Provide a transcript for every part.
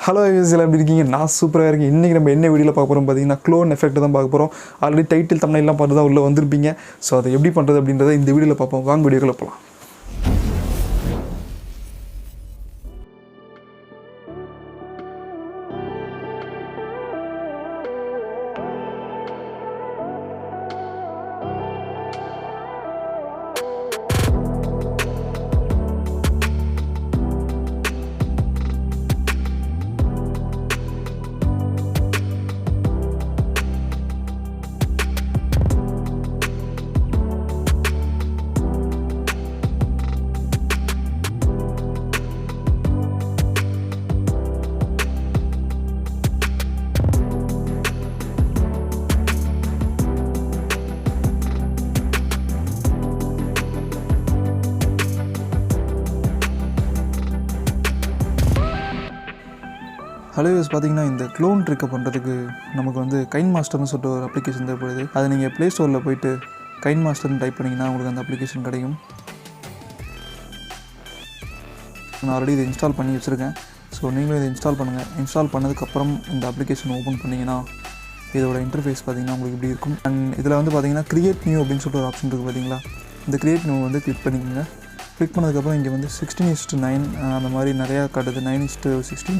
Hello எல்லாம் எப்படி இருக்கீங்க? நான் சூப்பராக இருக்கேன். இன்றைக்கி நம்ம என்ன வீடியோவில் பார்க்க போகிறோம் பார்த்தீங்கன்னா க்ளோன் எஃபெக்ட் தான் பார்க்க போகிறோம். ஆல்ரெடி டைட்டில் தம்ப்நெயில்லாம் பார்த்து தான் உள்ளே வந்திருப்பீங்க. ஸோ அதை எப்படி பண்ணுறது அப்படின்றத இந்த வீடியோவில் பார்ப்போம். வாங்க வீடியோக்குள்ள போகலாம். ஹலோ யூஸ் பார்த்தீங்கன்னா இந்த க்ளோன் ட்ரிக்கை பண்ணுறதுக்கு நமக்கு வந்து கைன்மாஸ்டர்னு சொல்லிட்டு ஒரு அப்ளிகேஷன் தேவைப்படுது. அதை நீங்கள் ப்ளே ஸ்டோரில் போய்ட்டு கைன்மாஸ்டர்னு டைப் பண்ணிங்கன்னா உங்களுக்கு அந்த அப்ளிகேஷன் கிடைக்கும். நான் ஆல்ரெடி இதை இன்ஸ்டால் பண்ணி வச்சுருக்கேன். ஸோ நீங்களும் இதை இன்ஸ்டால் பண்ணுங்கள். இன்ஸ்டால் பண்ணதுக்கப்புறம் இந்த அப்ளிகேஷன் ஓப்பன் பண்ணிங்கன்னா இதோட இன்டர்ஃபேஸ் பார்த்திங்கன்னா உங்களுக்கு இப்படி இருக்கும். அண்ட் இதில் வந்து பார்த்திங்கன்னா க்ரியேட் நியூ அப்படின்னு சொல்லிட்டு ஒரு ஆப்ஷன் இருக்குது பார்த்தீங்களா. இந்த க்ரியேட் நியூ வந்து கிளிக் பண்ணிக்கோங்க. கிளிக் பண்ணதுக்கப்புறம் இங்கே வந்து 16:9 அந்த மாதிரி நிறையா காட்டுது. 9:16,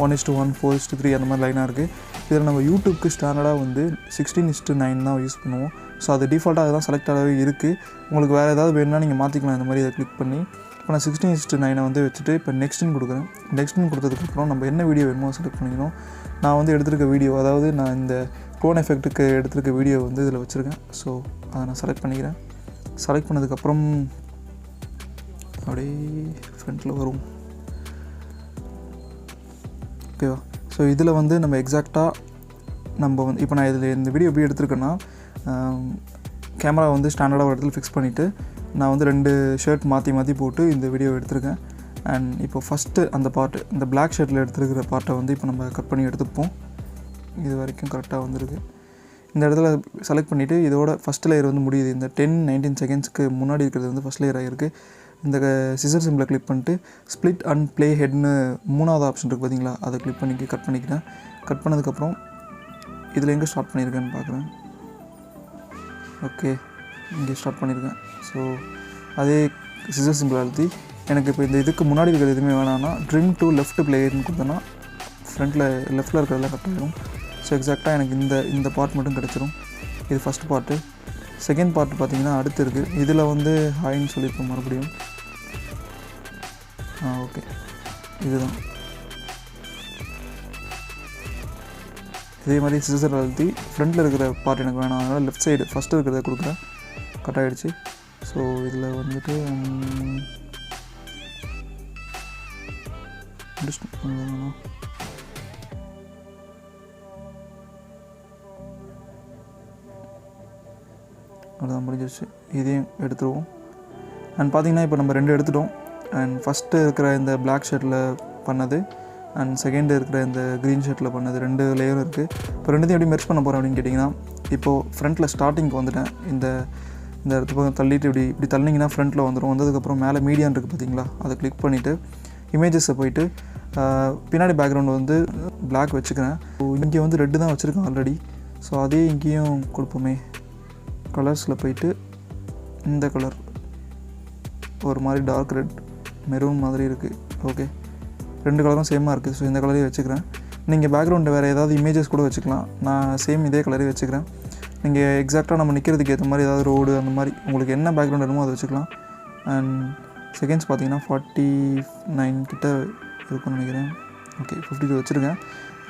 1:1, 4:3 அந்த மாதிரி லைனாக இருக்குது. இதில் நம்ம யூடியூப்க்கு ஸ்டாண்டர்டாக வந்து 16:9 தான் யூஸ் பண்ணுவோம். ஸோ அது டிஃபால்ட்டாக அதுதான் செலக்ட் ஆகவே இருக்குது. உங்களுக்கு வேறு ஏதாவது வேணும்னா நீங்கள் மாற்றிக்கலாம். இந்த மாதிரி இதை கிளிக் பண்ணி இப்போ நான் 16:9 வந்து வச்சுட்டு இப்போ நெக்ஸ்ட்டுன்னு கொடுக்குறேன். நெக்ஸ்ட்டுன்னு கொடுத்ததுக்கப்புறம் நம்ம என்ன வீடியோ வேணுமோ செலக்ட் பண்ணிக்கணும். நான் வந்து எடுத்துருக்க வீடியோ, அதாவது நான் இந்த க்ளோன் எஃபெக்ட்டுக்கு எடுத்துருக்க வீடியோ வந்து இதில் வச்சுருக்கேன். ஸோ அதை நான் செலக்ட் பண்ணிக்கிறேன். செலக்ட் பண்ணதுக்கப்புறம் அப்படியே ஃப்ரண்ட்டில் வரும். ஓகேவா? ஸோ இதில் வந்து நம்ம எக்ஸாக்டாக நம்ம வந்து இப்போ நான் இதில் இந்த வீடியோ எப்படி எடுத்துருக்கேன்னா, கேமரா வந்து ஸ்டாண்டர்டாக ஒரு இடத்துல ஃபிக்ஸ் பண்ணிவிட்டு நான் வந்து 2 ஷர்ட் மாற்றி போட்டு இந்த வீடியோ எடுத்திருக்கேன். அண்ட் இப்போ ஃபஸ்ட்டு அந்த பார்ட்டு, இந்த பிளாக் ஷர்ட்டில் எடுத்துருக்கிற பார்ட்டை வந்து இப்போ நம்ம கட் பண்ணி எடுத்துப்போம். இது வரைக்கும் கரெக்டாக வந்துருக்கு. இந்த இடத்துல செலக்ட் பண்ணிவிட்டு இதோட ஃபஸ்ட் லேயர் வந்து முடியுது. இந்த 10-19 செகண்ட்ஸ்க்கு முன்னாடி இருக்கிறது வந்து ஃபஸ்ட் லேயர் ஆகிருக்கு. இந்த சிசர் சிம்பிளை கிளிக் பண்ணிட்டு ஸ்ப்ளிட் அண்ட் ப்ளே ஹெட்னு 3வது ஆப்ஷன் இருக்குது பார்த்தீங்களா, அதை கிளிக் பண்ணி கட் பண்ணிக்கிறேன். கட் பண்ணதுக்கப்புறம் இதில் எங்கே ஸ்டார்ட் பண்ணியிருக்கேன்னு பார்க்குறேன். ஓகே, இங்கே ஸ்டார்ட் பண்ணியிருக்கேன். ஸோ அதே சிசர் சிம்பிள் அழுத்தி எனக்கு இப்போ இந்த இதுக்கு முன்னாடி இருக்கிறது எதுவுமே வேணாம்னா ட்ரிம் டு லெஃப்ட் ப்ளேயர்னு கொடுத்தேன்னா ஃப்ரண்ட்டில் லெஃப்ட்டில் இருக்கிறதெல்லாம் கட் ஆகிடும். ஸோ எக்ஸாக்டாக எனக்கு இந்த பார்ட் மட்டும் கிடச்சிரும். இது ஃபஸ்ட் பார்ட்டு. செகண்ட் பார்ட் பார்த்திங்கன்னா அடுத்து இருக்குது. இதில் வந்து ஹாய்ன்னு சொல்லியிருப்போம் மறுபடியும். ஓகே, இதுதான். இதே மாதிரி சிசர் அழுத்தி ஃப்ரண்ட்டில் இருக்கிற பார்ட் எனக்கு வேணாம், அதனால் லெஃப்ட் சைடு ஃபஸ்ட்டு இருக்கிறத கொடுக்குறேன். கட் ஆகிடுச்சு. ஸோ இதில் வந்துட்டு அதுதான் முடிஞ்சிருச்சு. இதையும் எடுத்துருவோம். அண்ட் பார்த்திங்கன்னா இப்போ நம்ம 2 எடுத்துட்டோம். அண்ட் ஃபஸ்ட்டு இருக்கிற இந்த பிளாக் ஷர்ட்டில் பண்ணது அண்ட் செகண்ட் இருக்கிற இந்த க்ரீன் ஷர்ட்டில் பண்ணது 2 லேயரும் இருக்குது. இப்போ 2த்தையும் எப்படி மெர்ஜ் பண்ண போகிறேன் அப்படின்னு கேட்டிங்கன்னா, இப்போது ஃப்ரண்ட்டில் ஸ்டார்டிங்க்கு வந்துட்டேன். இந்த இடத்து பக்கம் தள்ளிட்டு இப்படி தள்ளிங்கன்னா ஃப்ரண்ட்டில் வந்துடும். வந்ததுக்கப்புறம் மேலே மீடியான் இருக்குது பார்த்தீங்களா, அதை கிளிக் பண்ணிவிட்டு இமேஜஸை போயிட்டு பின்னாடி பேக்ரவுண்டு வந்து பிளாக் வச்சுக்கிறேன். இங்கே வந்து ரெட்டு தான் வச்சுருக்கேன் ஆல்ரெடி. ஸோ அதே இங்கேயும் கொடுப்போமே. கலர்ஸில் போயிட்டு இந்த கலர் ஒரு மாதிரி டார்க் ரெட் மெரூன் மாதிரி இருக்குது. ஓகே, 2 கலரும் சேமாக இருக்குது. ஸோ இந்த கலரே வச்சுக்கிறேன். நீங்கள் பேக்ரவுண்டில் வேறு ஏதாவது இமேஜஸ் கூட வச்சுக்கலாம். நான் சேம் இதே கலரே வச்சுக்கிறேன். நீங்கள் எக்ஸாக்டாக நம்ம நிற்கிறதுக்கு ஏற்ற மாதிரி ஏதாவது ரோடு அந்த மாதிரி உங்களுக்கு என்ன பேக்ரவுண்ட் வேணுமோ அதை வச்சுக்கலாம். அண்ட் செகண்ட்ஸ் பார்த்திங்கன்னா 49 கிட்ட இருக்குன்னு நினைக்கிறேன். ஓகே, 52 வச்சுருக்கேன்.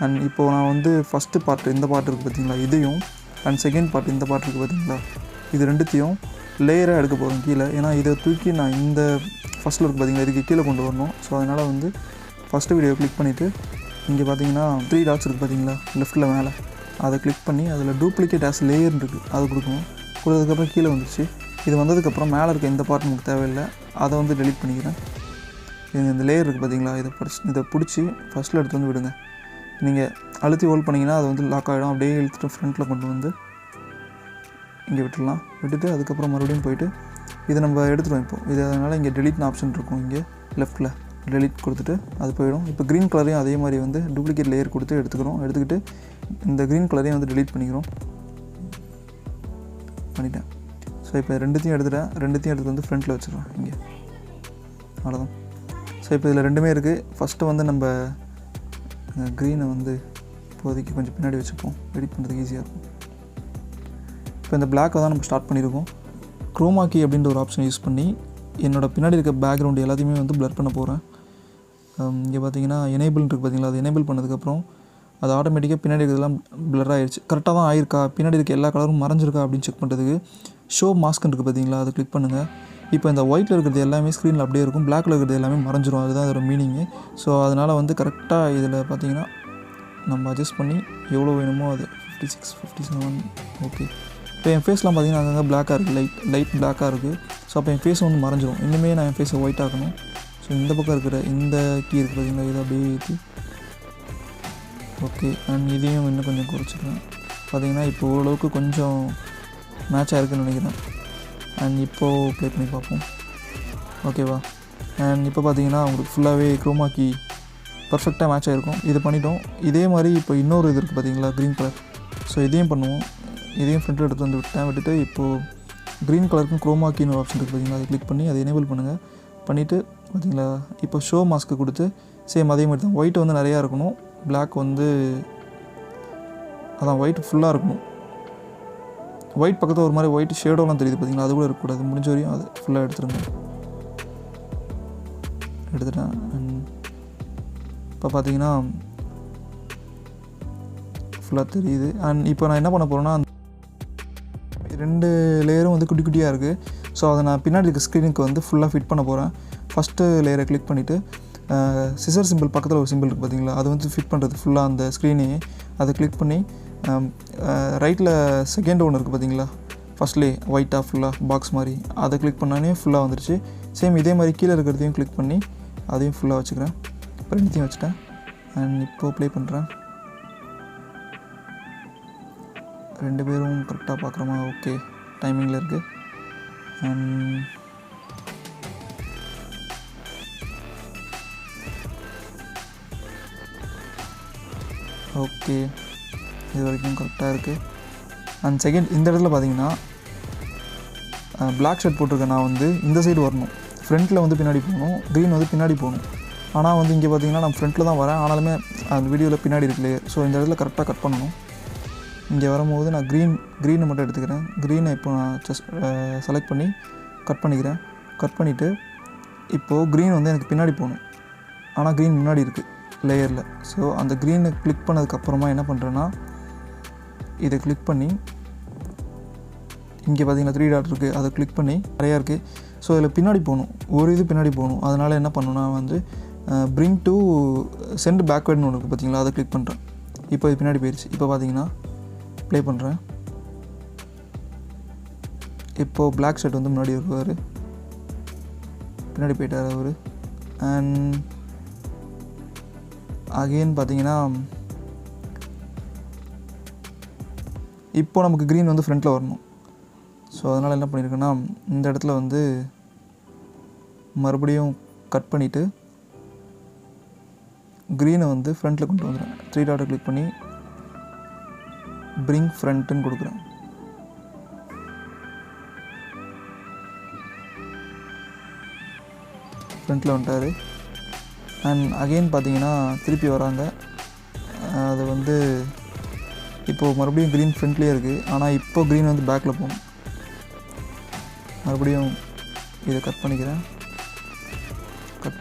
அண்ட் இப்போது நான் வந்து ஃபஸ்ட்டு பார்ட் இந்த பார்ட் இருக்குது பார்த்தீங்களா, இதையும் அண்ட் செகண்ட் பார்ட் இந்த பார்ட் இருக்குது பார்த்தீங்களா, இது 2த்தையும் லேயராக எடுக்க போகிறோம் கீழே. ஏன்னா இதை தூக்கி நான் இந்த ஃபஸ்ட்டில் இருக்குது பார்த்தீங்களா, இதுக்கு கீழே கொண்டு வரணும். ஸோ அதனால் வந்து ஃபஸ்ட்டு வீடியோ கிளிக் பண்ணிவிட்டு இங்கே பார்த்தீங்கன்னா 3 டாட்ஸ் இருக்குது பார்த்தீங்களா லெஃப்ட்டில் மேலே, அதை கிளிக் பண்ணி அதில் டூப்ளிகேட் ஆஸ் லேயர் இருக்குது, அது கொடுக்கணும். கொடுத்ததுக்கப்புறம் கீழே வந்துச்சு. இது வந்ததுக்கப்புறம் மேலே இருக்க இந்த பார்ட் நமக்கு தேவையில்லை, அதை வந்து டெலிட் பண்ணிக்கிறேன். இந்த லேயர் இருக்குது பார்த்தீங்களா, இதை பிடிச்சி ஃபஸ்ட்டில் எடுத்து வந்து விடுங்க. நீங்கள் அழுத்தி ஹோல்ட் பண்ணிங்கன்னா அது வந்து லாக் ஆகிடும். அப்படியே இழுத்துட்டு ஃப்ரண்ட்டில் கொண்டு வந்து இங்கே விட்டுடலாம். விட்டுட்டு அதுக்கப்புறம் மறுபடியும் போயிட்டு இதை நம்ம எடுத்துடுவோம். இப்போது இது அதனால் இங்கே டெலிட்னு ஆப்ஷன் இருக்கும் இங்கே லெஃப்ட்டில், டெலிட் கொடுத்துட்டு அது போயிடும். இப்போ க்ரீன் கலரையும் அதே மாதிரி வந்து டூப்ளிகேட் லேயர் கொடுத்து எடுத்துக்கிட்டு இந்த க்ரீன் கலரையும் வந்து டெலிட் பண்ணிட்டேன். ஸோ இப்போ ரெண்டுத்தையும் எடுத்து வந்து ஃப்ரண்ட்டில் வச்சுருவேன் இங்கே. அவ்வளோதான். ஸோ இப்போ இதில் ரெண்டுமே இருக்குது. ஃபஸ்ட்டு வந்து நம்ம க்ரீனை வந்து இப்போதைக்கு கொஞ்சம் பின்னாடி வச்சுப்போம், எடிட் பண்ணுறதுக்கு ஈஸியாக இருக்கும். இப்போ இந்த பிளாக்கை தான் நம்ம ஸ்டார்ட் பண்ணியிருக்கோம். குரோமா கீ அப்படின்ற ஒரு ஆப்ஷன் யூஸ் பண்ணி என்னோடய பின்னாடி இருக்க பேக்ரவுண்டு எல்லாத்தையுமே வந்து ப்ளர் பண்ண போகிறேன். இங்கே பார்த்தீங்கன்னா எனேபிள் இருக்குது பார்த்தீங்களா, அது எனேபிள் பண்ணதுக்கப்புறம் அது ஆட்டோமேட்டிக்காக பின்னாடி இருக்கிறதுலாம் ப்ளர் ஆகிடுச்சு. கரெக்டாக தான் ஆயிருக்கா, பின்னாடி இருக்க எல்லா கலரும் மறைஞ்சிருக்கா அப்படின்னு செக் பண்ணுறதுக்கு ஷோ மாஸ்க்னு இருக்குது பார்த்தீங்களா, அதை கிளிக் பண்ணுங்கள். இப்போ இந்த ஒயிட்டில் இருக்கிறது எல்லாமே ஸ்க்ரீனில் அப்படியே இருக்கும், பிளாக்கில் இருக்கிறது எல்லாமே மறைஞ்சிரும். அதுதான் அதோட மீனிங்கு. ஸோ அதனால் வந்து கரெக்டாக இதில் பார்த்தீங்கன்னா நம்ம அட்ஜஸ்ட் பண்ணி எவ்வளோ வேணுமோ அது 56, 57 ஓகே. இப்போ என் ஃபேஸ்லாம் பார்த்தீங்கன்னா அங்கங்கே பிளாக்காக இருக்குது, லைட் பிளாக்காக இருக்குது. ஸோ அப்போ என் ஃபேஸ் வந்து மறைஞ்சிரும். இன்னுமே நான் என் ஃபேஸை ஒயிட் ஆக்கணும். ஸோ இந்த பக்கம் இருக்கிற இந்த கீ இருக்குது பார்த்தீங்களா, இதை அப்படியே ஏற்றி ஓகே. அண்ட் இதையும் இன்னும் கொஞ்சம் குறைச்சிக்கிறேன். பார்த்தீங்கன்னா இப்போ ஓரளவுக்கு கொஞ்சம் மேட்சாக இருக்குதுன்னு நினைக்கிறேன். அண்ட் இப்போது ப்ளே பண்ணி பார்ப்போம். ஓகேவா? அண்ட் இப்போ பார்த்தீங்கன்னா உங்களுக்கு ஃபுல்லாகவே குரோமா கீ பர்ஃபெக்டாக மேட்ச் ஆகிருக்கும். இது பண்ணிட்டோம். இதே மாதிரி இப்போ இன்னொரு இது இருக்குது பார்த்தீங்களா, க்ரீன் கலர். ஸோ இதையும் பண்ணுவோம். இதையும் ஃப்ரண்ட்டில் எடுத்து வந்து விட்டுட்டு இப்போது க்ரீன் கலருக்கும் குரோமா கீன்னு ஒரு ஆப்ஷன் இருக்குது பார்த்தீங்களா, அதை கிளிக் பண்ணி அதை எனேபிள் பண்ணுங்கள். பண்ணிவிட்டு பார்த்தீங்களா இப்போ ஷோ மாஸ்க்கு கொடுத்து சேம் அதே மாதிரி தான். ஒயிட் வந்து நிறையா இருக்கணும், பிளாக் வந்து அதான் ஒயிட் ஃபுல்லாக இருக்கணும். ஒயிட் பக்கத்தில் ஒரு மாதிரி ஒயிட் ஷேடோலாம் தெரியுது பார்த்தீங்களா, அது கூட இருக்கக்கூடாது. முடிஞ்ச வரையும் அது ஃபுல்லாக எடுத்துட்டேன். இப்போ பார்த்தீங்கன்னா ஃபுல்லாக தெரியுது. அண்ட் இப்போ நான் என்ன பண்ண போகிறேன்னா, ரெண்டு லேயரும் வந்து குட்டி குட்டியாக இருக்குது. ஸோ அதை நான் பின்னாடி இருக்க ஸ்க்ரீனுக்கு வந்து ஃபுல்லாக ஃபிட் பண்ண போகிறேன். ஃபஸ்ட்டு லேயரை கிளிக் பண்ணிவிட்டு சிசர் சிம்பிள் பக்கத்தில் ஒரு சிம்பிள் இருக்குது பார்த்தீங்களா, அது வந்து ஃபிட் பண்ணுறது ஃபுல்லாக அந்த ஸ்க்ரீனையே. அதை கிளிக் பண்ணி ரைட்டில் செகண்ட் ஒன்று இருக்குது பார்த்தீங்களா, ஃபஸ்ட்லே ஒயிட்டாக ஃபுல்லாக பாக்ஸ் மாதிரி, அதை கிளிக் பண்ணானே ஃபுல்லாக வந்துடுச்சு. சேம் இதே மாதிரி கீழே இருக்கிறதையும் கிளிக் பண்ணி அதையும் ஃபுல்லாக வச்சுக்கிறேன். இப்போ ரெண்டுத்தையும் வச்சுட்டேன். அண்ட் இப்போது ப்ளே பண்ணுறேன். ரெண்டு பேரும் கரெக்டாக பார்க்குறோமா? ஓகே, டைமிங்கில் இருக்குது. அண்ட் ஓகே, இது வரைக்கும் கரெக்டாக இருக்குது. அண்ட் செகண்ட் இந்த இடத்துல பார்த்தீங்கன்னா பிளாக் ஷர்ட் போட்டிருக்கேன். நான் வந்து இந்த சைடு வரணும், ஃப்ரண்ட்டில் வந்து பின்னாடி போகணும், க்ரீன் வந்து பின்னாடி போகணும். ஆனால் வந்து இங்கே பார்த்தீங்கன்னா நான் ஃப்ரண்ட்டில் தான் வரேன், ஆனாலுமே அந்த வீடியோவில் பின்னாடி இருக்குல்லையே. ஸோ இந்த இடத்துல கரெக்டாக கட் பண்ணணும். இங்கே வரும்போது நான் க்ரீனை மட்டும் எடுத்துக்கிறேன். க்ரீனை இப்போ நான் செலக்ட் பண்ணி கட் பண்ணிவிட்டு இப்போது க்ரீன் வந்து எனக்கு பின்னாடி போகணும், ஆனால் க்ரீன் முன்னாடி இருக்குது லேயரில். ஸோ அந்த க்ரீனை கிளிக் பண்ணதுக்கப்புறமா என்ன பண்ணுறேன்னா, இதை கிளிக் பண்ணி இங்கே பார்த்தீங்கன்னா 3 டாட் இருக்குது, அதை கிளிக் பண்ணி நிறையா இருக்குது. ஸோ இதில் பின்னாடி போகணும், ஒரு இது பின்னாடி போகணும். அதனால் என்ன பண்ணணுன்னா வந்து பிரிங் டு சென்ட் பேக்வேர்டுன்னு ஒன்று இருக்குது பார்த்தீங்களா, அதை கிளிக் பண்ணுறேன். இப்போ இது பின்னாடி போயிடுச்சு. இப்போ பார்த்தீங்கன்னா ப்ளே பண்ணுறேன். இப்போது பிளாக் ஷர்ட் வந்து முன்னாடி வருவார், பின்னாடி போயிட்டார் அவர். அண்ட் அகெயின் பார்த்தீங்கன்னா இப்போ நமக்கு க்ரீன் வந்து ஃப்ரண்ட்டில் வரணும். ஸோ அதனால் என்ன பண்ணியிருக்கேன்னா, இந்த இடத்துல வந்து மறுபடியும் கட் பண்ணிவிட்டு க்ரீனை வந்து ஃப்ரண்ட்டில் கொண்டு வந்துடுறேன். 3 டாட்டை கிளிக் பண்ணி பிரிங் ஃப்ரண்ட்டுன்னு கொடுக்குறேன். ஃப்ரண்ட்டில் வந்துட்டார். அண்ட் அகெயின் பார்த்தீங்கன்னா திருப்பி வராங்க. அது வந்து இப்போது மறுபடியும் க்ரீன் ஃப்ரண்ட்லேயே இருக்குது, ஆனால் இப்போ க்ரீன் வந்து பேக்கில் போகணும். மறுபடியும் இதை கட்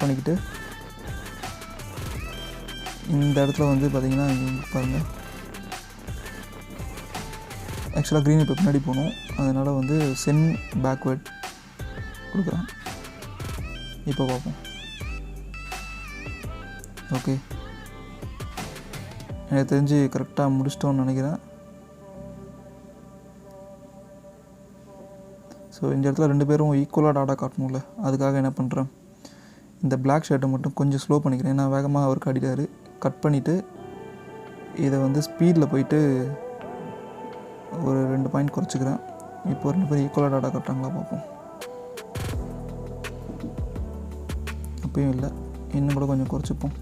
பண்ணிக்கிட்டு இந்த இடத்துல வந்து பார்த்திங்கன்னா இங்கே பாருங்கள், ஆக்சுவலாக க்ரீன் இப்போ பின்னாடி போகணும். அதனால் வந்து சென்ட் பேக்வேர்ட் கொடுக்குறேன். இப்போ பார்ப்போம். ஓகே, எனக்கு தெரிஞ்சு கரெக்டாக முடிச்சிட்டோன்னு நினைக்கிறேன். ஸோ இந்த இடத்துல ரெண்டு பேரும் ஈக்குவலாக டாட்டா காட்டணும்ல, அதுக்காக என்ன பண்ணுறேன், இந்த பிளாக் ஷர்ட்டை மட்டும் கொஞ்சம் ஸ்லோ பண்ணிக்கிறேன். ஏன்னா வேகமாக அவர் காட்டிட்டார். கட் பண்ணிவிட்டு இதை வந்து ஸ்பீடில் போயிட்டு ஒரு 2 பாயிண்ட் குறைச்சிக்கிறேன். இப்போ 2 பேர் ஈக்குவலாக டாட்டா காட்டுறாங்களா பார்ப்போம். அப்பயும் இல்லை, இன்னும் கூட கொஞ்சம் குறைச்சிப்போம்.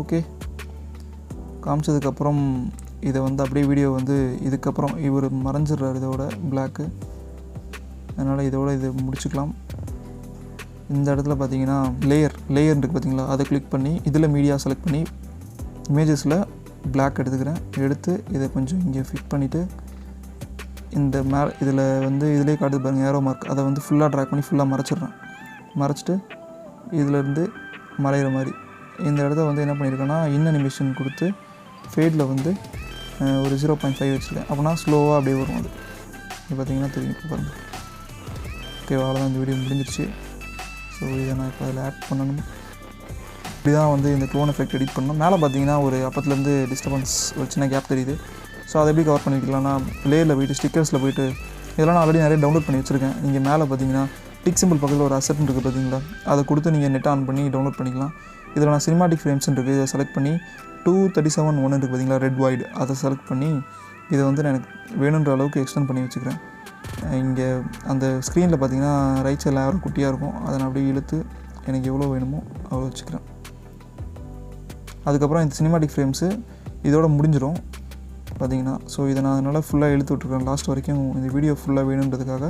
ஓகே, காமிச்சதுக்கப்புறம் இதை வந்து அப்படியே வீடியோ வந்து இதுக்கப்புறம் இவர் மறைஞ்சிடுறார் இதோட பிளாக்கு. அதனால் இதோட இது முடிச்சுக்கலாம். இந்த இடத்துல பார்த்தீங்கன்னா லேயர் இருக்குது பார்த்தீங்களா, அதை கிளிக் பண்ணி இதில் மீடியா செலக்ட் பண்ணி இமேஜஸில் பிளாக் எடுத்துக்கிறேன். எடுத்து இதை கொஞ்சம் இங்கே ஃபிட் பண்ணிவிட்டு இந்த இதில் வந்து இதிலே காட்டுது பாருங்கள் ஏரோ மார்க், அதை வந்து ஃபுல்லாக ட்ராக் பண்ணி ஃபுல்லாக மறைச்சிட்றேன். மறைச்சிட்டு இதிலேருந்து மறைகிற மாதிரி இந்த இடத்த வந்து என்ன பண்ணியிருக்கேன்னா அனிமேஷன் கொடுத்து ஃபேடில் வந்து ஒரு 0.5 வச்சுருக்கேன். அப்படின்னா ஸ்லோவாக அப்படியே வரும். அது இது பார்த்திங்கன்னா தெரியும். இப்போ பாருங்கள். ஓகே, அவ்வளோதான், இந்த வீடியோ முடிஞ்சிருச்சு. ஸோ இதை நான் இப்போ அதில் ஆட் பண்ணணும். இப்படி தான் வந்து இந்த க்ளோன் எஃபெக்ட் எடிட் பண்ணணும். மேலே பார்த்தீங்கன்னா ஒரு அப்பத்துலேருந்து டிஸ்டர்பன்ஸ் ஒரு சின்ன கேப் தெரியுது. ஸோ அதை எப்படி கவர் பண்ணிக்கலாம்னா லேயரில் போய்ட்டு ஸ்டிக்கர்ஸில் போய்ட்டு இதெல்லாம் நான் ஆல்ரெடி நிறைய டவுன்லோட் பண்ணி வச்சுருக்கேன். நீங்கள் மேலே பார்த்தீங்கன்னா டிக் சிம்பிள் பக்கத்தில் ஒரு அசெட் இருக்குது பார்த்தீங்களா, அதை கொடுத்து நீங்கள் நெட் ஆன் பண்ணி டவுன்லோட் பண்ணிக்கலாம். இதில் நான் சினிமாட்டிக் ஃப்ரேம்ஸ் இருக்குது, இதை செலக்ட் பண்ணி 237.1 இருக்குது பார்த்தீங்களா ரெட் வைடு, அதை செலக்ட் பண்ணி இதை வந்து நான் எனக்கு வேணுன்ற அளவுக்கு எக்ஸ்டெண்ட் பண்ணி வச்சுக்கிறேன். இங்கே அந்த ஸ்க்ரீனில் பார்த்தீங்கன்னா ரைட் சைடில் யாரும் குட்டியாக இருக்கும், அதை நான் அப்படியே இழுத்து எனக்கு எவ்வளோ வேணுமோ அவ்வளோ வச்சுக்கிறேன். அதுக்கப்புறம் இந்த சினிமாட்டிக் ஃப்ரேம்ஸு இதோட முடிஞ்சிடும் பார்த்தீங்கன்னா. ஸோ இதை நான் அதனால் ஃபுல்லாக இழுத்து விட்ருக்கேன் லாஸ்ட் வரைக்கும். இந்த வீடியோ ஃபுல்லாக வேணுன்றதுக்காக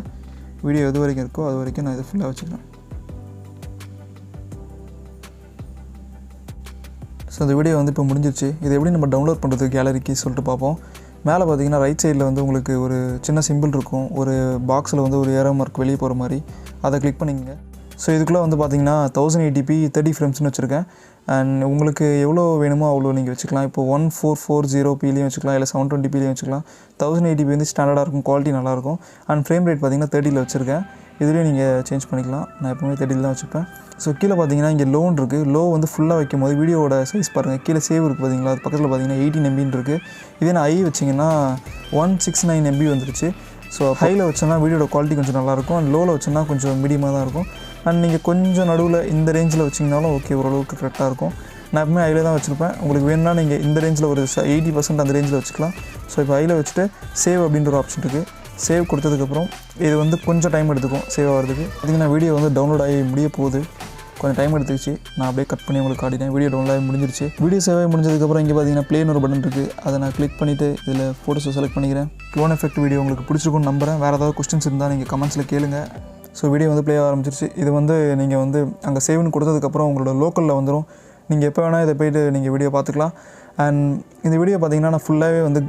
வீடியோ எது வரைக்கும் இருக்கோ அது வரைக்கும் நான் இதை ஃபுல்லாக வச்சுக்கிறேன். ஸோ இந்த வீடியோ வந்து இப்போ முடிஞ்சிருச்சு. இதை எப்படி நம்ம டவுன்லோட் பண்ணுறது கேலரிக்கு சொல்லிட்டு பார்ப்போம். மேலே பார்த்தீங்கன்னா ரைட் சைடில் வந்து உங்களுக்கு ஒரு சின்ன சிம்பிள் இருக்கும், ஒரு பாக்ஸில் வந்து ஒரு ஏரோ மார்க் வெளியே போகிற மாதிரி, அதை கிளிக் பண்ணிக்கங்க. ஸோ இதுக்குள்ளே வந்து பார்த்தீங்கன்னா 1080p 30 ஃப்ரேம்ஸ்னு வச்சுருக்கேன். அண்ட் உங்களுக்கு எவ்வளோ வேணுமோ அவ்வளோ நீங்கள் வச்சுக்கலாம். இப்போ 1440pலையும் வச்சுக்கலாம், இல்லை 720pலையும் வச்சுக்கலாம். 1080p வந்து ஸ்டாண்டர்டாக இருக்கும், குவாலிட்டி நல்லாயிருக்கும். அண்ட் ஃப்ரேம் ரேட் பார்த்தீங்கன்னா 30ல் வச்சுருக்கேன். இதுலேயும் நீங்கள் சேஞ்ச் பண்ணிக்கலாம். நான் எப்போவுமே 30ல் தான் வச்சுப்பேன். ஸோ கீழே பார்த்தீங்கன்னா இங்கே லோன் இருக்குது. லோ வந்து ஃபுல்லாக வைக்கும் போது வீடியோவோட சைஸ் பாருங்கள். கீழே சேவ் இருக்குது பார்த்தீங்களா, அது பக்கத்தில் பார்த்தீங்கன்னா 18 MB இருக்குது. இதே நான் ஐ வச்சிங்கன்னா 169 MB வந்துருச்சு. ஸோ ஹையில் வச்சோன்னா வீடியோட குவாலிட்டி கொஞ்சம் நல்லாயிருக்கும். அண்ட் லோவில் வச்சோன்னா கொஞ்சம் மீடியமாக தான் இருக்கும். அண்ட் நீங்கள் கொஞ்சம் நடுவில் இந்த ரேஞ்சில் வச்சிங்கனாலும் ஓகே, ஓரளவுக்கு கரெக்டாக இருக்கும். நான் எப்பவுமே ஹையில் தான் வச்சுருப்பேன். உங்களுக்கு வேணும்னா நீங்கள் இந்த ரேஞ்சில் ஒரு 80% அந்த ரேஞ்சில் வச்சுக்கலாம். ஸோ இப்போ ஹையில் வச்சுட்டு சேவ் அப்படின்ற ஒரு ஆப்ஷன் இருக்குது. சேவ் கொடுத்ததுக்கப்புறம் இது வந்து கொஞ்சம் டைம் எடுத்துக்கும் சேவ் ஆகிறதுக்கு. பார்த்திங்கன்னா வீடியோ வந்து டவுன்லோட் ஆகி முடிய போகுது, கொஞ்சம் டைம் எடுத்துக்கிச்சு. நான் அப்படியே கட் பண்ணி உங்களுக்கு காட்டினேன். வீடியோ டவுன்லோட் ஆகி முடிஞ்சிருச்சு. வீடியோ சேவ் ஆகி முடிஞ்சதுக்கப்புறம் இங்கே பார்த்தீங்கன்னா ப்ளேன்னு ஒரு பட்டன் இருக்குது, அதை நான் கிளிக் பண்ணிவிட்டு இதில் ஃபோட்டோஸை செலக்ட் பண்ணிக்கிறேன். க்ளோன் எஃபெக்ட் வீடியோ உங்களுக்கு பிடிச்சிருக்குன்னு நம்புகிறேன். வேறு ஏதாவது கொஸ்டின்ஸ் இருந்தால் நீங்கள் கமெண்ட்ஸில் கேளுங்க. ஸோ வீடியோ வந்து ப்ளே ஆரம்பிச்சிருச்சு. இது வந்து நீங்கள் வந்து அங்கே சேவ்னு கொடுத்ததுக்கப்புறம் உங்களோட லோக்கலில் வந்துடும். நீங்கள் எப்போ வேணால் இதை போய்ட்டு நீங்கள் வீடியோ பார்த்துக்கலாம். அண்ட் இந்த வீடியோ பார்த்தீங்கன்னா நான் ஃபுல்லாகவே வந்து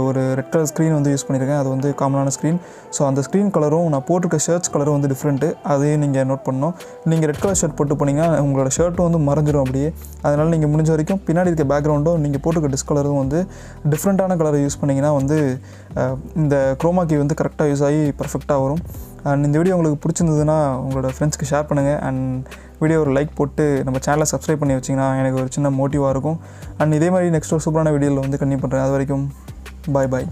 ஒரு ரெட் கலர் ஸ்க்ரீன் வந்து யூஸ் பண்ணியிருக்கேன். அது வந்து காமனான ஸ்க்ரீன். ஸோ அந்த ஸ்க்ரீன் கலரும் நான் போட்டிருக்க ஷர்ட்ஸ் கலரும் வந்து டிஃப்ரெண்ட்டு, அதையும் நீங்கள் நோட் பண்ணணும். நீங்கள் ரெட் கலர் ஷர்ட் போட்டு போனீங்கன்னா உங்களோட ஷர்ட்டும் வந்து மறைஞ்சிடும் அப்படியே. அதனால் நீங்கள் முடிஞ்ச வரைக்கும் பின்னாடி இருக்க பேக்ரவுண்டும் நீங்கள் போட்டிருக்க டிஸ்கலரும் வந்து டிஃப்ரெண்ட்டான கலரை யூஸ் பண்ணிங்கன்னா வந்து இந்த குரோமா கீ வந்து கரெக்டாக யூஸ் ஆகி பர்ஃபெக்டாக வரும். அண்ட் இந்த வீடியோ உங்களுக்கு பிடிச்சிருந்ததுன்னா உங்களோட ஃப்ரெண்ட்ஸ்க்கு ஷேர் பண்ணுங்கள். அண்ட் வீடியோ ஒரு லைக் போட்டு நம்ம சேனலை சப்ஸ்கிரைப் பண்ணி வச்சிங்கன்னா எனக்கு ஒரு சின்ன மோட்டிவாக இருக்கும். அண்ட் இதே மாதிரி நெக்ஸ்ட் ஒரு சூப்பரான வீடியோவில் வந்து கண்டினியூ பண்ணுறேன். அது வரைக்கும் பாய்.